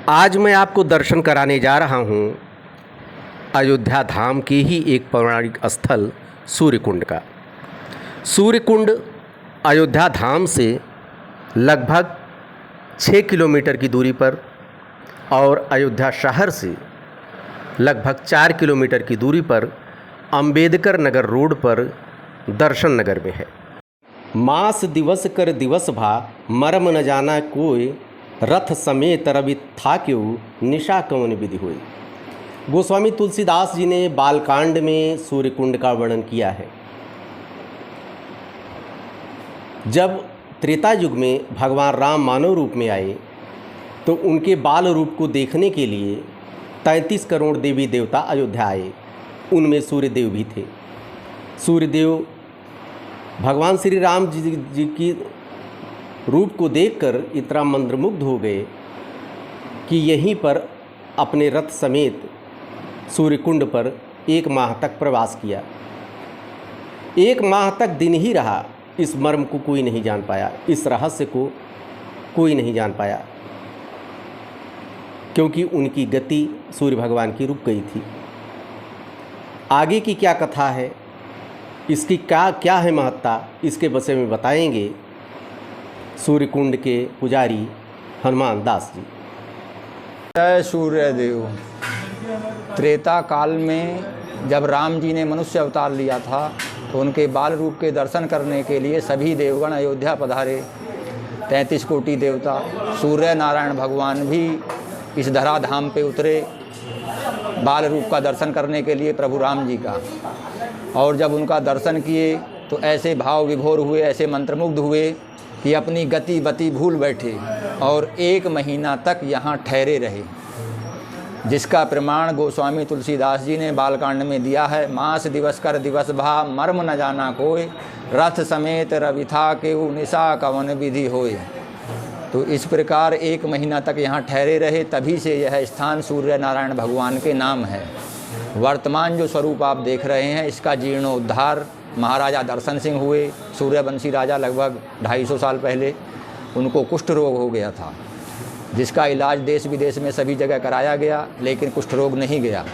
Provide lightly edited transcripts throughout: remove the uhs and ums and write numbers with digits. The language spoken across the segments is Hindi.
आज मैं आपको दर्शन कराने जा रहा हूँ अयोध्या धाम के ही एक पौराणिक स्थल सूर्यकुंड का। सूर्यकुंड अयोध्या धाम से लगभग 6 किलोमीटर की दूरी पर और अयोध्या शहर से लगभग 4 किलोमीटर की दूरी पर अंबेडकर नगर रोड पर दर्शन नगर में है। मास दिवस कर दिवस भा मरम न जाना कोई, रथ समेत रवि था क्यों निशा कवन विधि हुई। गोस्वामी तुलसीदास जी ने बालकांड में सूर्यकुंड का वर्णन किया है। जब त्रेता युग में भगवान राम मानव रूप में आए तो उनके बाल रूप को देखने के लिए 33 करोड़ देवी देवता अयोध्या आए। उनमें सूर्यदेव भी थे। सूर्यदेव भगवान श्री राम जी की रूप को देखकर इतना मंत्रमुग्ध हो गए कि यहीं पर अपने रथ समेत सूर्यकुंड पर 1 माह तक प्रवास किया। 1 माह तक दिन ही रहा। इस मर्म को कोई नहीं जान पाया, इस रहस्य को कोई नहीं जान पाया, क्योंकि उनकी गति सूर्य भगवान की रुक गई थी। आगे की क्या कथा है, इसकी क्या है महत्ता, इसके विषय में बताएंगे सूर्यकुंड के पुजारी हनुमान दास जी। जय सूर्यदेव। त्रेता काल में जब राम जी ने मनुष्य अवतार लिया था तो उनके बाल रूप के दर्शन करने के लिए सभी देवगण अयोध्या पधारे। 33 कोटि देवता, सूर्य नारायण भगवान भी इस धराधाम पे उतरे बाल रूप का दर्शन करने के लिए प्रभु राम जी का। और जब उनका दर्शन किए तो ऐसे भाव विभोर हुए, ऐसे मंत्रमुग्ध हुए कि अपनी गति बति भूल बैठे और 1 महीना तक यहाँ ठहरे रहे, जिसका प्रमाण गोस्वामी तुलसीदास जी ने बालकांड में दिया है। मास दिवस कर दिवस भा मर्म न जाना कोय, रथ समेत रवि था केहू निशा कवन विधि होय। तो इस प्रकार 1 महीना तक यहाँ ठहरे रहे, तभी से यह स्थान सूर्य नारायण भगवान के नाम है। वर्तमान जो स्वरूप आप देख रहे हैं इसका जीर्णोद्धार महाराजा दर्शन सिंह हुए। सूर्यवंशी राजा लगभग 250 साल पहले उनको कुष्ठ रोग हो गया था, जिसका इलाज देश विदेश में सभी जगह कराया गया, लेकिन कुष्ठ रोग नहीं गया।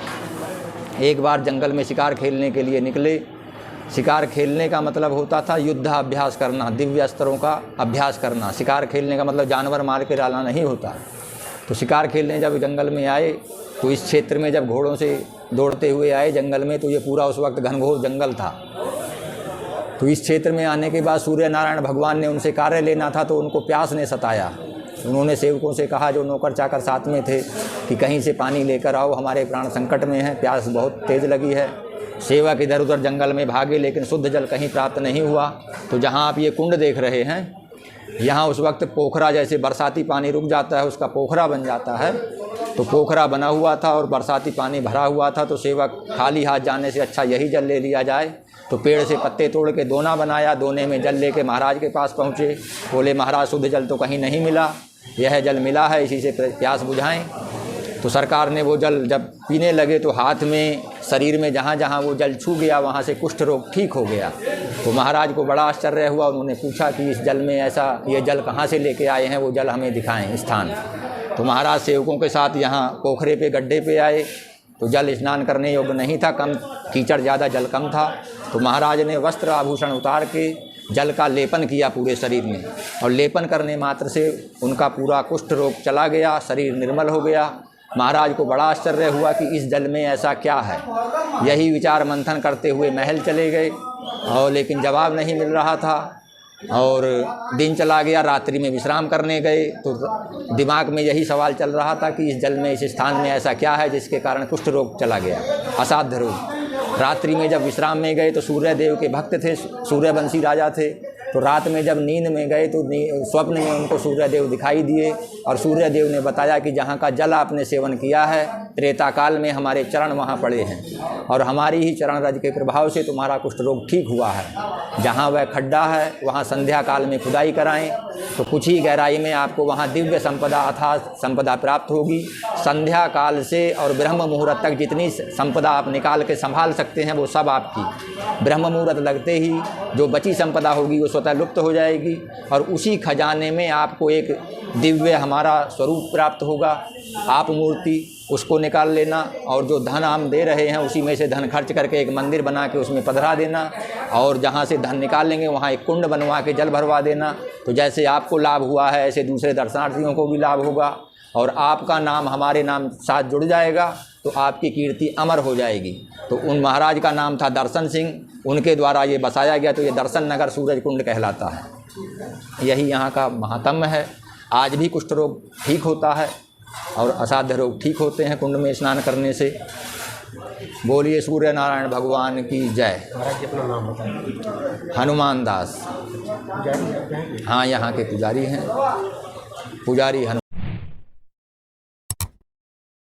एक बार जंगल में शिकार खेलने के लिए निकले। शिकार खेलने का मतलब होता था युद्धाभ्यास करना, दिव्य अस्त्रों का अभ्यास करना। शिकार खेलने का मतलब जानवर मार के डालना नहीं होता। तो शिकार खेलने जब जंगल में आए तो इस क्षेत्र में जब घोड़ों से दौड़ते हुए आए जंगल में, तो ये पूरा उस वक्त घनघोर जंगल था। तो इस क्षेत्र में आने के बाद सूर्य नारायण भगवान ने उनसे कार्य लेना था, तो उनको प्यास ने सताया। उन्होंने सेवकों से कहा, जो नौकर चाकर साथ में थे, कि कहीं से पानी लेकर आओ, हमारे प्राण संकट में हैं, प्यास बहुत तेज़ लगी है। सेवक इधर उधर जंगल में भागे, लेकिन शुद्ध जल कहीं प्राप्त नहीं हुआ। तो जहाँ आप ये कुंड देख रहे हैं, यहाँ उस वक्त पोखरा, जैसे बरसाती पानी रुक जाता है उसका पोखरा बन जाता है, तो पोखरा बना हुआ था और बरसाती पानी भरा हुआ था। तो सेवक खाली हाथ जाने से अच्छा यही जल ले लिया जाए। तो पेड़ से पत्ते तोड़ के दोना बनाया, दोने में जल लेके महाराज के पास पहुँचे। बोले, महाराज शुद्ध जल तो कहीं नहीं मिला, यह जल मिला है, इसी से प्यास बुझाएं। तो सरकार ने वो जल जब पीने लगे तो हाथ में, शरीर में जहाँ जहाँ वो जल छू गया वहाँ से कुष्ठ रोग ठीक हो गया। तो महाराज को बड़ा आश्चर्य हुआ। उन्होंने पूछा कि इस जल में ऐसा, ये जल कहाँ से लेके आए हैं, वो जल हमें दिखाएं स्थान। तो महाराज सेवकों के साथ यहाँ पोखरे पे, गड्ढे पे आए। तो जल स्नान करने योग्य नहीं था, कम कीचड़, ज़्यादा जल कम था। तो महाराज ने वस्त्र आभूषण उतार के जल का लेपन किया पूरे शरीर में, और लेपन करने मात्र से उनका पूरा कुष्ठ रोग चला गया, शरीर निर्मल हो गया। महाराज को बड़ा आश्चर्य हुआ कि इस जल में ऐसा क्या है। यही विचार मंथन करते हुए महल चले गए, और लेकिन जवाब नहीं मिल रहा था। और दिन चला गया, रात्रि में विश्राम करने गए तो दिमाग में यही सवाल चल रहा था कि इस जल में, इस स्थान में ऐसा क्या है जिसके कारण कुष्ठ रोग चला गया, असाध्य रोग। रात्रि में जब विश्राम में गए तो सूर्यदेव के भक्त थे, सूर्यवंशी राजा थे। तो रात में जब नींद में गए तो स्वप्न में उनको सूर्यदेव दिखाई दिए, और सूर्यदेव ने बताया कि जहाँ का जल आपने सेवन किया है, त्रेता काल में हमारे चरण वहाँ पड़े हैं, और हमारी ही चरण रज के प्रभाव से तुम्हारा कुष्ठ रोग ठीक हुआ है। जहाँ वह खड्डा है वहाँ संध्या काल में खुदाई कराएं तो कुछ ही गहराई में आपको वहाँ दिव्य संपदा अर्थात संपदा प्राप्त होगी। संध्या काल से और ब्रह्म मुहूर्त तक जितनी संपदा आप निकाल के संभाल सकते हैं वो सब आपकी। ब्रह्म मुहूर्त लगते ही जो बची संपदा होगी वो स्वतः लुप्त हो जाएगी और उसी खजाने में आपको एक दिव्य हमारा स्वरूप प्राप्त होगा। आप मूर्ति उसको निकाल लेना और जो धन हम दे रहे हैं उसी में से धन खर्च करके एक मंदिर बना के उसमें पधरा देना और जहाँ से धन निकाल लेंगे वहाँ एक कुंड बनवा के जल भरवा देना। तो जैसे आपको लाभ हुआ है ऐसे दूसरे दर्शनार्थियों को भी लाभ होगा और आपका नाम हमारे नाम साथ जुड़ जाएगा तो आपकी कीर्ति अमर हो जाएगी। तो उन महाराज का नाम था दर्शन सिंह, उनके द्वारा ये बसाया गया तो ये दर्शन नगर सूरज कुंड कहलाता है। यही यहाँ का महात्म्य है। आज भी कुष्ठ रोग ठीक होता है और असाध्य रोग ठीक होते हैं कुंड में स्नान करने से। बोलिए सूर्य नारायण भगवान की जय। महाराज जी अपना नाम बताएं। हनुमान दास। हाँ, यहाँ के पुजारी हैं, पुजारी हनुमान।